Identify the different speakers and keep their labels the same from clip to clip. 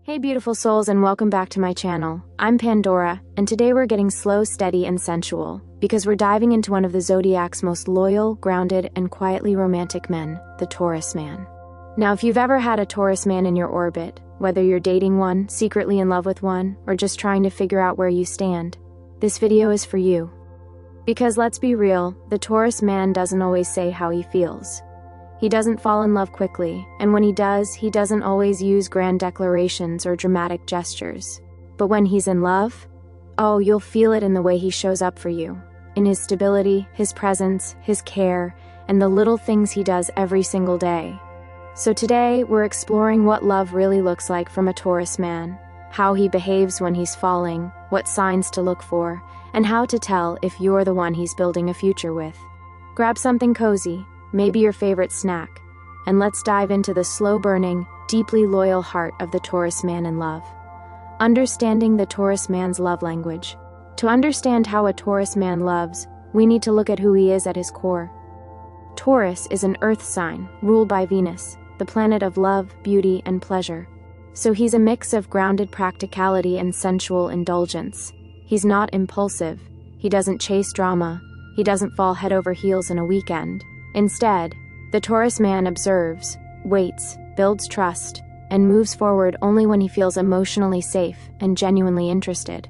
Speaker 1: Hey beautiful souls, and welcome back to my channel. I'm Pandora, and today we're getting slow, steady, and sensual, because we're diving into one of the zodiac's most loyal, grounded, and quietly romantic men, the Taurus man. Now, if you've ever had a Taurus man in your orbit, whether you're dating one, secretly in love with one, or just trying to figure out where you stand, this video is for you. Because let's be real, the Taurus man doesn't always say how he feels. He doesn't fall in love quickly, and when he doesn't always use grand declarations or dramatic gestures. But when he's in love, oh, you'll feel it in the way he shows up for you, in his stability, his presence, his care, and the little things he does every single day. So today, we're exploring what love really looks like from a Taurus man, how he behaves when he's falling, what signs to look for, and how to tell if you're the one he's building a future with. Grab something cozy, maybe your favorite snack, and let's dive into the slow-burning, deeply loyal heart of the Taurus man in love. Understanding the Taurus man's love language. To understand how a Taurus man loves, we need to look at who he is at his core. Taurus is an earth sign, ruled by Venus, the planet of love, beauty, and pleasure. So he's a mix of grounded practicality and sensual indulgence. He's not impulsive. He doesn't chase drama. He doesn't fall head over heels in a weekend. Instead, the Taurus man observes, waits, builds trust, and moves forward only when he feels emotionally safe and genuinely interested.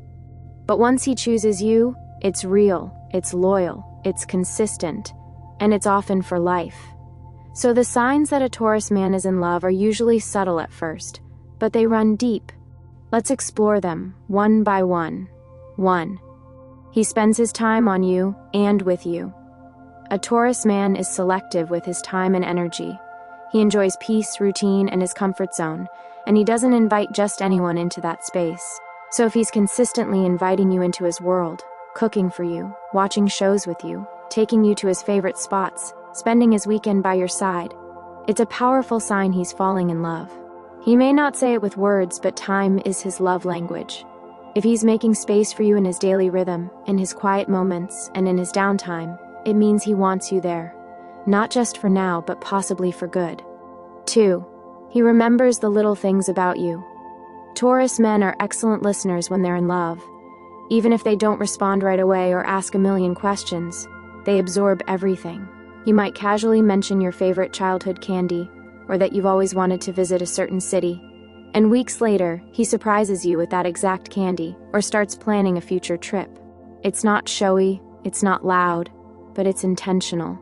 Speaker 1: But once he chooses you, it's real, it's loyal, it's consistent, and it's often for life. So the signs that a Taurus man is in love are usually subtle at first, but they run deep. Let's explore them, one by one. 1. He spends his time on you and with you. A Taurus man is selective with his time and energy. He enjoys peace, routine, and his comfort zone, and he doesn't invite just anyone into that space. So if he's consistently inviting you into his world, cooking for you, watching shows with you, taking you to his favorite spots, spending his weekend by your side, it's a powerful sign he's falling in love. He may not say it with words, but time is his love language. If he's making space for you in his daily rhythm, in his quiet moments, and in his downtime, it means he wants you there, not just for now, but possibly for good. 2. He remembers the little things about you. Taurus men are excellent listeners when they're in love. Even if they don't respond right away or ask a million questions, they absorb everything. You might casually mention your favorite childhood candy, or that you've always wanted to visit a certain city, and weeks later, he surprises you with that exact candy, or starts planning a future trip. It's not showy, it's not loud, but it's intentional.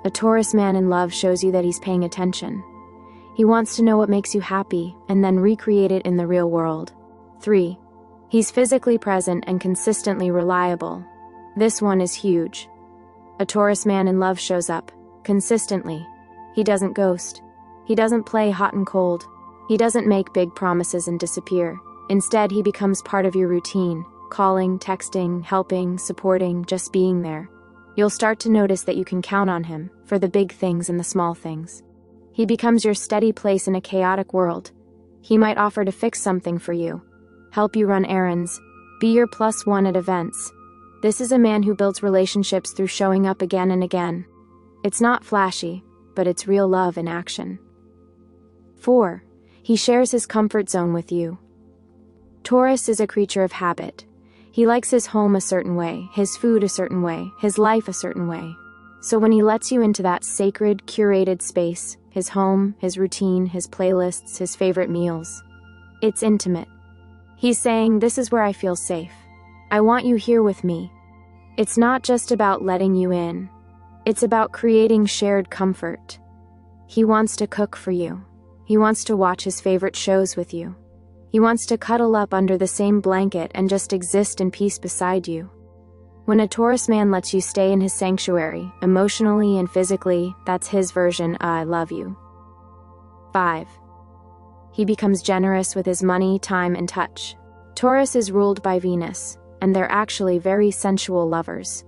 Speaker 1: A Taurus man in love shows you that he's paying attention. He wants to know what makes you happy and then recreate it in the real world. 3. He's physically present and consistently reliable. This one is huge. A Taurus man in love shows up, consistently. He doesn't ghost. He doesn't play hot and cold. He doesn't make big promises and disappear. Instead, he becomes part of your routine, calling, texting, helping, supporting, just being there. You'll start to notice that you can count on him for the big things and the small things. He becomes your steady place in a chaotic world. He might offer to fix something for you, help you run errands, be your +1 at events. This is a man who builds relationships through showing up again and again. It's not flashy, but it's real love in action. 4. He shares his comfort zone with you. Taurus is a creature of habit. He likes his home a certain way, his food a certain way, his life a certain way. So when he lets you into that sacred, curated space, his home, his routine, his playlists, his favorite meals, it's intimate. He's saying, this is where I feel safe. I want you here with me. It's not just about letting you in. It's about creating shared comfort. He wants to cook for you. He wants to watch his favorite shows with you. He wants to cuddle up under the same blanket and just exist in peace beside you. When a Taurus man lets you stay in his sanctuary, emotionally and physically, that's his version of I love you. 5. He becomes generous with his money, time, and touch. Taurus is ruled by Venus, and they're actually very sensual lovers.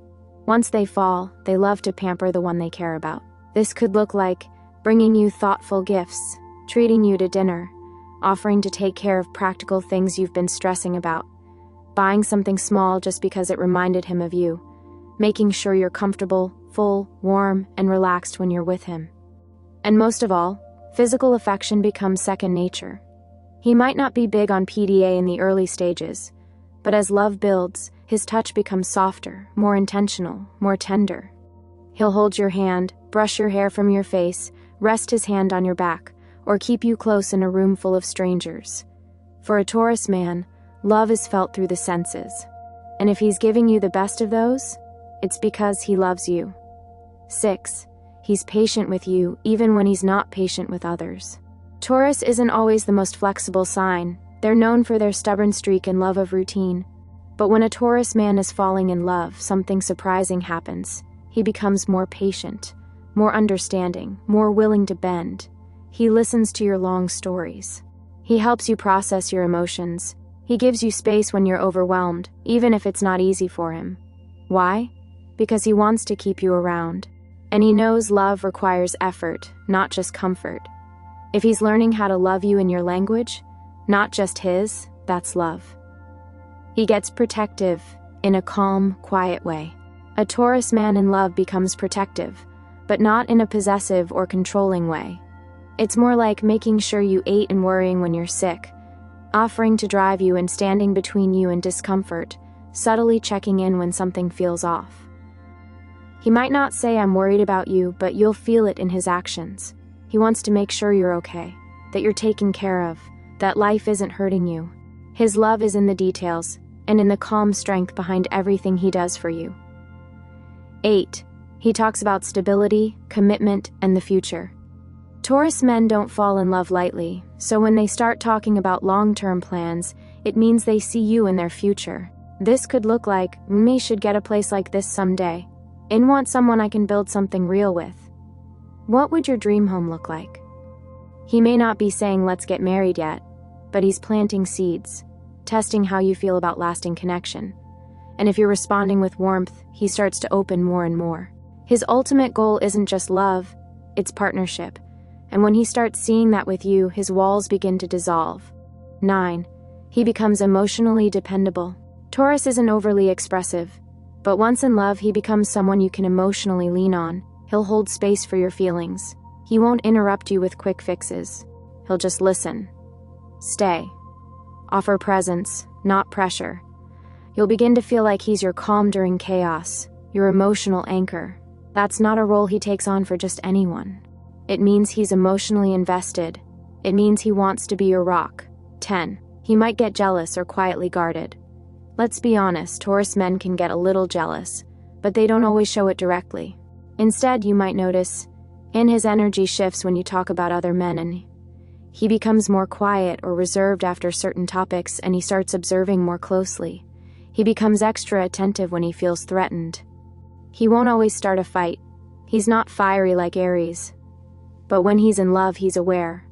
Speaker 1: Once they fall, they love to pamper the one they care about. This could look like bringing you thoughtful gifts, treating you to dinner, offering to take care of practical things you've been stressing about, buying something small just because it reminded him of you, making sure you're comfortable, full, warm, and relaxed when you're with him. And most of all, physical affection becomes second nature. He might not be big on PDA in the early stages, but as love builds, his touch becomes softer, more intentional, more tender. He'll hold your hand, brush your hair from your face, rest his hand on your back, or keep you close in a room full of strangers. For a Taurus man, love is felt through the senses. And if he's giving you the best of those, it's because he loves you. 6. He's patient with you, even when he's not patient with others. Taurus isn't always the most flexible sign. They're known for their stubborn streak and love of routine. But when a Taurus man is falling in love, something surprising happens. He becomes more patient, more understanding, more willing to bend. He listens to your long stories. He helps you process your emotions. He gives you space when you're overwhelmed, even if it's not easy for him. Why? Because he wants to keep you around. And he knows love requires effort, not just comfort. If he's learning how to love you in your language, not just his, that's love. He gets protective in a calm, quiet way. A Taurus man in love becomes protective, but not in a possessive or controlling way. It's more like making sure you ate and worrying when you're sick, offering to drive you and standing between you and discomfort, subtly checking in when something feels off. He might not say "I'm worried about you," but you'll feel it in his actions. He wants to make sure you're okay, that you're taken care of, that life isn't hurting you. His love is in the details, and in the calm strength behind everything he does for you. 8. He talks about stability, commitment, and the future. Taurus men don't fall in love lightly, so when they start talking about long-term plans, it means they see you in their future. This could look like, "Me should get a place like this someday, and want someone I can build something real with." What would your dream home look like? He may not be saying "let's get married" yet, but he's planting seeds, testing how you feel about lasting connection. And if you're responding with warmth, he starts to open more and more. His ultimate goal isn't just love, it's partnership. And when he starts seeing that with you, his walls begin to dissolve. 9. He becomes emotionally dependable. Taurus isn't overly expressive, but once in love, he becomes someone you can emotionally lean on. He'll hold space for your feelings. He won't interrupt you with quick fixes. He'll just listen. Stay. Offer presence, not pressure. You'll begin to feel like he's your calm during chaos, your emotional anchor. That's not a role he takes on for just anyone. It means he's emotionally invested. It means he wants to be your rock. 10. He might get jealous or quietly guarded. Let's be honest, Taurus men can get a little jealous, but they don't always show it directly. Instead, you might notice, and his energy shifts when you talk about other men, and he becomes more quiet or reserved after certain topics, and he starts observing more closely. He becomes extra attentive when he feels threatened. He won't always start a fight. He's not fiery like Aries. But when he's in love, he's aware,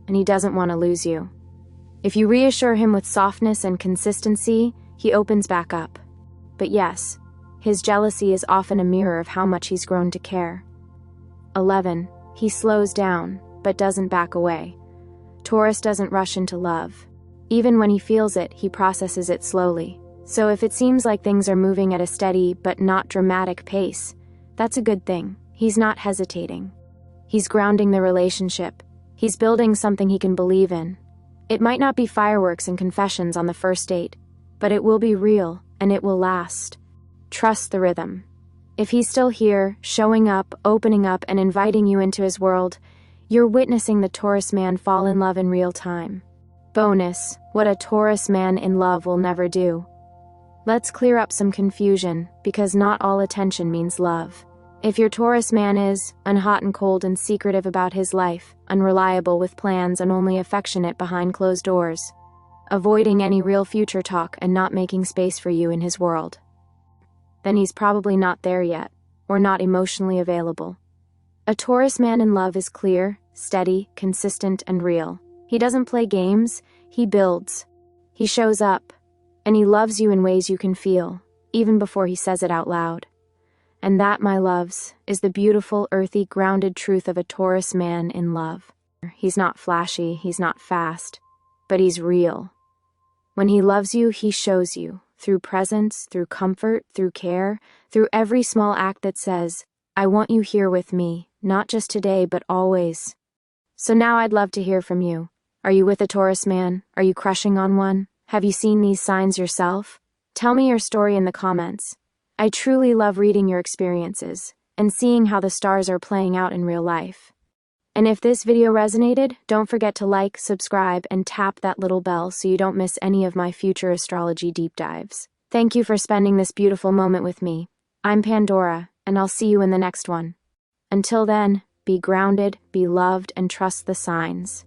Speaker 1: and he doesn't want to lose you. If you reassure him with softness and consistency, he opens back up. But yes, his jealousy is often a mirror of how much he's grown to care. 11. He slows down, but doesn't back away. Taurus doesn't rush into love. Even when he feels it, he processes it slowly. So if it seems like things are moving at a steady but not dramatic pace, that's a good thing. He's not hesitating. He's grounding the relationship. He's building something he can believe in. It might not be fireworks and confessions on the first date, but it will be real, and it will last. Trust the rhythm. If he's still here, showing up, opening up, and inviting you into his world, you're witnessing the Taurus man fall in love in real time. Bonus, what a Taurus man in love will never do. Let's clear up some confusion, because not all attention means love. If your Taurus man is hot and cold and secretive about his life, unreliable with plans and only affectionate behind closed doors, avoiding any real future talk and not making space for you in his world, then he's probably not there yet, or not emotionally available. A Taurus man in love is clear, steady, consistent, and real. He doesn't play games, he builds. He shows up, and he loves you in ways you can feel, even before he says it out loud. And that, my loves, is the beautiful, earthy, grounded truth of a Taurus man in love. He's not flashy, he's not fast, but he's real. When he loves you, he shows you, through presence, through comfort, through care, through every small act that says, "I want you here with me, not just today, but always." So now I'd love to hear from you. Are you with a Taurus man? Are you crushing on one? Have you seen these signs yourself? Tell me your story in the comments. I truly love reading your experiences and seeing how the stars are playing out in real life. And if this video resonated, don't forget to like, subscribe, and tap that little bell so you don't miss any of my future astrology deep dives. Thank you for spending this beautiful moment with me. I'm Pandora, and I'll see you in the next one. Until then, be grounded, be loved, and trust the signs.